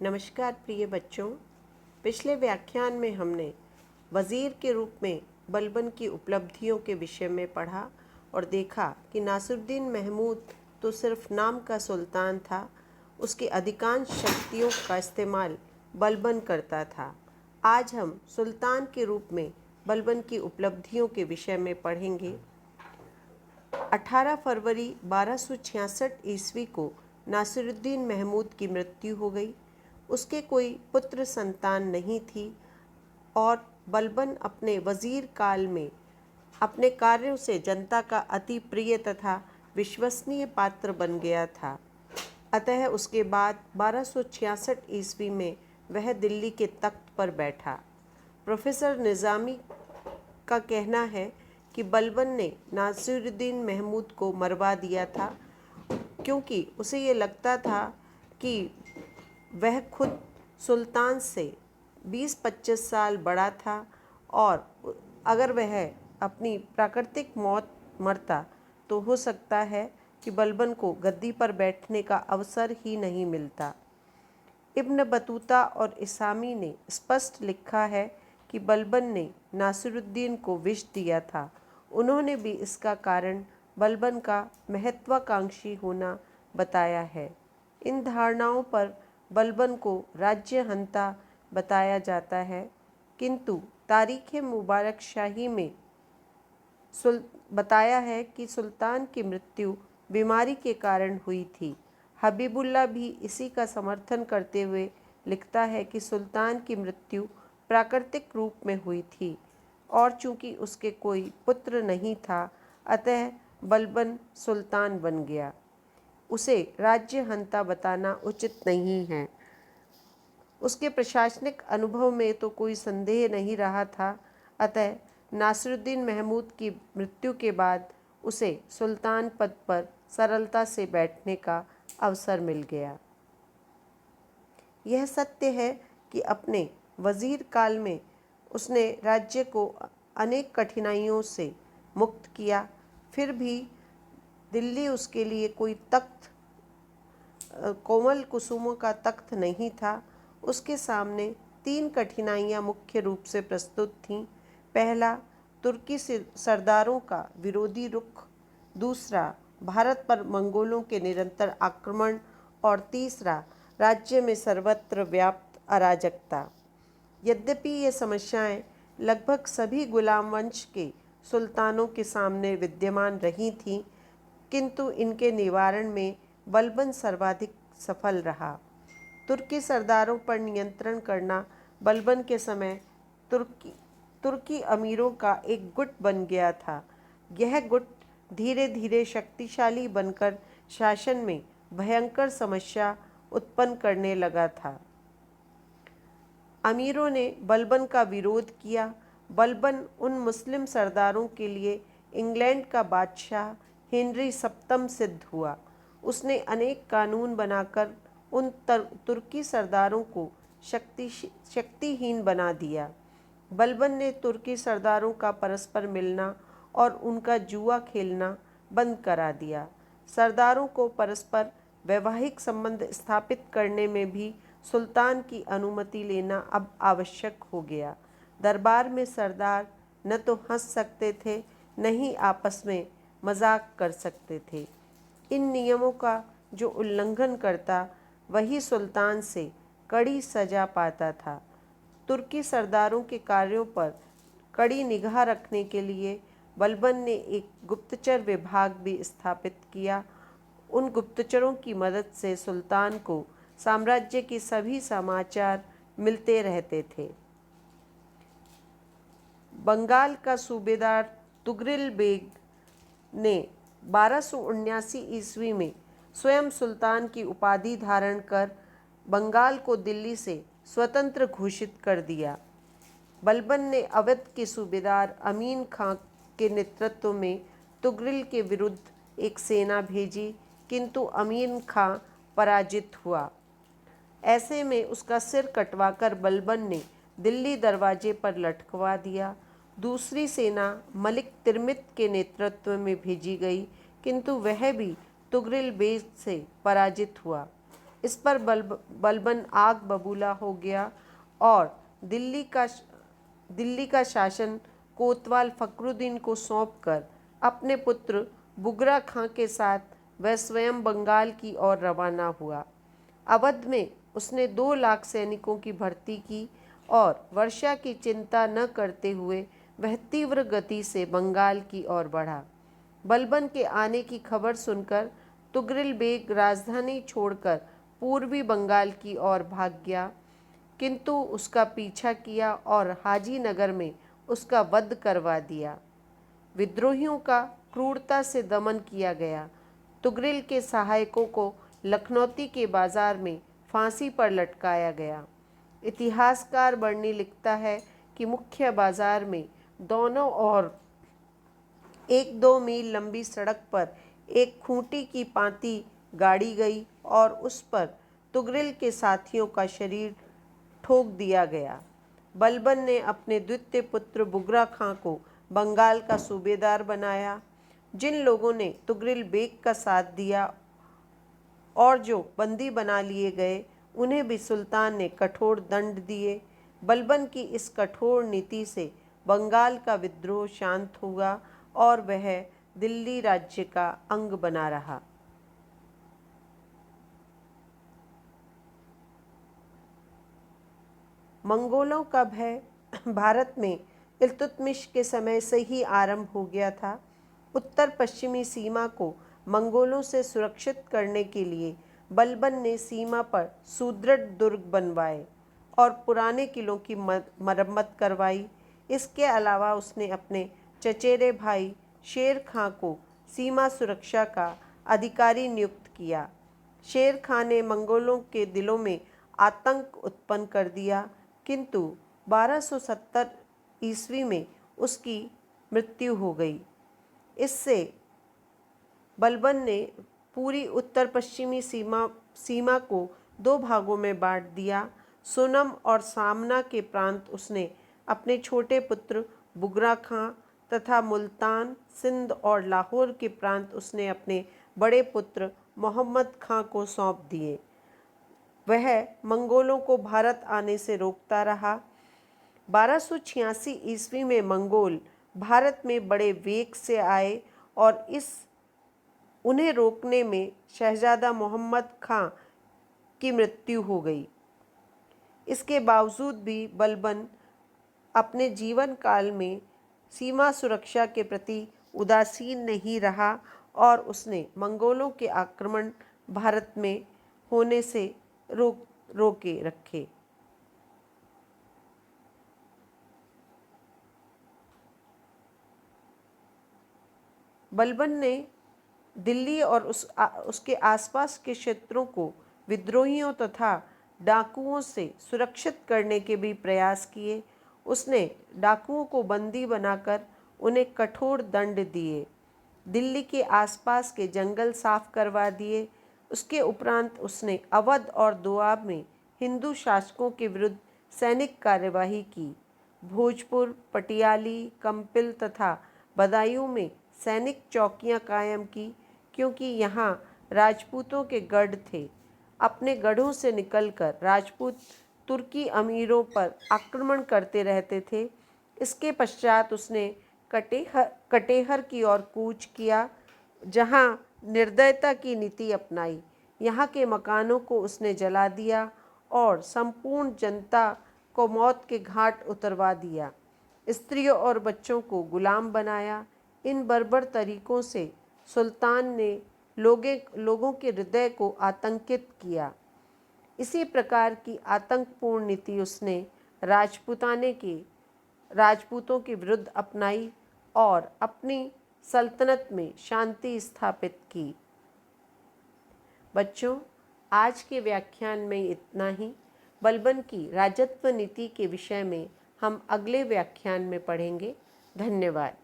नमस्कार प्रिय बच्चों। पिछले व्याख्यान में हमने वज़ीर के रूप में बलबन की उपलब्धियों के विषय में पढ़ा और देखा कि नासिरुद्दीन महमूद तो सिर्फ नाम का सुल्तान था, उसकी अधिकांश शक्तियों का इस्तेमाल बलबन करता था। आज हम सुल्तान के रूप में बलबन की उपलब्धियों के विषय में पढ़ेंगे। 18 फरवरी 1266 ईस्वी को नासिरुद्दीन महमूद की मृत्यु हो गई। उसके कोई पुत्र संतान नहीं थी और बलबन अपने वज़ीर काल में अपने कार्यों से जनता का अति प्रिय तथा विश्वसनीय पात्र बन गया था। अतः उसके बाद 1266 ईस्वी में वह दिल्ली के तख्त पर बैठा। प्रोफेसर निज़ामी का कहना है कि बलबन ने नासिरुद्दीन महमूद को मरवा दिया था, क्योंकि उसे ये लगता था कि वह खुद सुल्तान से 20-25 साल बड़ा था और अगर वह अपनी प्राकृतिक मौत मरता तो हो सकता है कि बलबन को गद्दी पर बैठने का अवसर ही नहीं मिलता। इब्न बतूता और इसामी ने स्पष्ट लिखा है कि बलबन ने नासिरुद्दीन को विष दिया था। उन्होंने भी इसका कारण बलबन का महत्वाकांक्षी होना बताया है। इन धारणाओं पर बलबन को राज्य हंता बताया जाता है, किंतु तारीख़ मुबारक शाही में बताया है कि सुल्तान की मृत्यु बीमारी के कारण हुई थी। हबीबुल्लाह भी इसी का समर्थन करते हुए लिखता है कि सुल्तान की मृत्यु प्राकृतिक रूप में हुई थी और चूंकि उसके कोई पुत्र नहीं था, अतः बलबन सुल्तान बन गया। उसे राज्य हंता बताना उचित नहीं है। उसके प्रशासनिक अनुभव में तो कोई संदेह नहीं रहा था, अतः नासिरुद्दीन महमूद की मृत्यु के बाद उसे सुल्तान पद पर सरलता से बैठने का अवसर मिल गया। यह सत्य है कि अपने वज़ीर काल में उसने राज्य को अनेक कठिनाइयों से मुक्त किया, फिर भी दिल्ली उसके लिए कोई तख्त, कोमल कुसुमों का तख्त नहीं था। उसके सामने 3 कठिनाइयाँ मुख्य रूप से प्रस्तुत थीं। पहला, तुर्की सरदारों का विरोधी रुख, दूसरा, भारत पर मंगोलों के निरंतर आक्रमण और तीसरा, राज्य में सर्वत्र व्याप्त अराजकता। यद्यपि ये समस्याएं लगभग सभी गुलाम वंश के सुल्तानों के सामने विद्यमान रही थीं, किंतु इनके निवारण में बलबन सर्वाधिक सफल रहा। तुर्की सरदारों पर नियंत्रण करना बलबन के समय तुर्की अमीरों का एक गुट बन गया था। यह गुट धीरे धीरे शक्तिशाली बनकर शासन में भयंकर समस्या उत्पन्न करने लगा था। अमीरों ने बलबन का विरोध किया। बलबन उन मुस्लिम सरदारों के लिए इंग्लैंड का बादशाह हेनरी सप्तम सिद्ध हुआ। उसने अनेक कानून बनाकर उन तुर्की सरदारों को शक्तिहीन बना दिया। बलबन ने तुर्की सरदारों का परस्पर मिलना और उनका जुआ खेलना बंद करा दिया। सरदारों को परस्पर वैवाहिक संबंध स्थापित करने में भी सुल्तान की अनुमति लेना अब आवश्यक हो गया। दरबार में सरदार न तो हंस सकते थे, न ही आपस में मजाक कर सकते थे। इन नियमों का जो उल्लंघन करता, वही सुल्तान से कड़ी सजा पाता था। तुर्की सरदारों के कार्यों पर कड़ी निगाह रखने के लिए बलबन ने एक गुप्तचर विभाग भी स्थापित किया। उन गुप्तचरों की मदद से सुल्तान को साम्राज्य के सभी समाचार मिलते रहते थे। बंगाल का सूबेदार तुगरिल बेग ने 1279 ईस्वी में स्वयं सुल्तान की उपाधि धारण कर बंगाल को दिल्ली से स्वतंत्र घोषित कर दिया। बलबन ने अवध के सूबेदार अमीन खां के नेतृत्व में तुगरिल के विरुद्ध एक सेना भेजी, किंतु अमीन खां पराजित हुआ। ऐसे में उसका सिर कटवाकर बलबन ने दिल्ली दरवाजे पर लटकवा दिया। दूसरी सेना मलिक तिरमित के नेतृत्व में भेजी गई, किंतु वह भी तुगरिल बेग से पराजित हुआ। इस पर बलबन आग बबूला हो गया और दिल्ली का शासन कोतवाल फखरुद्दीन को सौंपकर अपने पुत्र बुगरा खां के साथ वह स्वयं बंगाल की ओर रवाना हुआ। अवध में उसने 2 लाख सैनिकों की भर्ती की और वर्षा की चिंता न करते हुए वह तीव्र गति से बंगाल की ओर बढ़ा। बलबन के आने की खबर सुनकर तुगरिल बेग राजधानी छोड़कर पूर्वी बंगाल की ओर भाग गया, किंतु उसका पीछा किया और हाजी नगर में उसका वध करवा दिया। विद्रोहियों का क्रूरता से दमन किया गया। तुगरिल के सहायकों को लखनौती के बाजार में फांसी पर लटकाया गया। इतिहासकार बर्नी लिखता है कि मुख्य बाजार में दोनों ओर 1-2 मील लंबी सड़क पर एक खूंटी की पांति गाड़ी गई और उस पर तुगरिल के साथियों का शरीर ठोक दिया गया। बलबन ने अपने द्वितीय पुत्र बुगरा खां को बंगाल का सूबेदार बनाया। जिन लोगों ने तुगरिल बेग का साथ दिया और जो बंदी बना लिए गए, उन्हें भी सुल्तान ने कठोर दंड दिए। बलबन की इस कठोर नीति से बंगाल का विद्रोह शांत हुआ और वह दिल्ली राज्य का अंग बना रहा। मंगोलों का भय भारत में इल्तुतमिश के समय से ही आरंभ हो गया था। उत्तर पश्चिमी सीमा को मंगोलों से सुरक्षित करने के लिए बलबन ने सीमा पर सुदृढ़ दुर्ग बनवाए और पुराने किलों की मरम्मत करवाई। इसके अलावा उसने अपने चचेरे भाई शेर खां को सीमा सुरक्षा का अधिकारी नियुक्त किया। शेर खां ने मंगोलों के दिलों में आतंक उत्पन्न कर दिया, किंतु 1270 ईस्वी में उसकी मृत्यु हो गई। इससे बलबन ने पूरी उत्तर पश्चिमी सीमा को 2 भागों में बांट दिया। सोनम और सामना के प्रांत उसने अपने छोटे पुत्र बुगरा खां तथा मुल्तान, सिंध और लाहौर के प्रांत उसने अपने बड़े पुत्र मोहम्मद खां को सौंप दिए। वह मंगोलों को भारत आने से रोकता रहा। 1286 ईस्वी में मंगोल भारत में बड़े वेग से आए और उन्हें रोकने में शहजादा मोहम्मद खां की मृत्यु हो गई। इसके बावजूद भी बलबन अपने जीवन काल में सीमा सुरक्षा के प्रति उदासीन नहीं रहा और उसने मंगोलों के आक्रमण भारत में होने से रोके रखे। बलबन ने दिल्ली और उसके आसपास के क्षेत्रों को विद्रोहियों तथा डाकुओं से सुरक्षित करने के भी प्रयास किए। उसने डाकुओं को बंदी बनाकर उन्हें कठोर दंड दिए। दिल्ली के आसपास के जंगल साफ करवा दिए। उसके उपरांत उसने अवध और दोआब में हिंदू शासकों के विरुद्ध सैनिक कार्यवाही की। भोजपुर, पटियाली, कंपिल तथा बदायूं में सैनिक चौकियां कायम की, क्योंकि यहाँ राजपूतों के गढ़ थे। अपने गढ़ों से निकलकर राजपूत तुर्की अमीरों पर आक्रमण करते रहते थे। इसके पश्चात उसने कटेहर की ओर कूच किया, जहाँ निर्दयता की नीति अपनाई। यहाँ के मकानों को उसने जला दिया और संपूर्ण जनता को मौत के घाट उतरवा दिया। स्त्रियों और बच्चों को गुलाम बनाया। इन बर्बर तरीकों से सुल्तान ने लोगों के हृदय को आतंकित किया। इसी प्रकार की आतंकपूर्ण नीति उसने राजपूतों के विरुद्ध अपनाई और अपनी सल्तनत में शांति स्थापित की। बच्चों, आज के व्याख्यान में इतना ही। बलबन की राजत्व नीति के विषय में हम अगले व्याख्यान में पढ़ेंगे। धन्यवाद।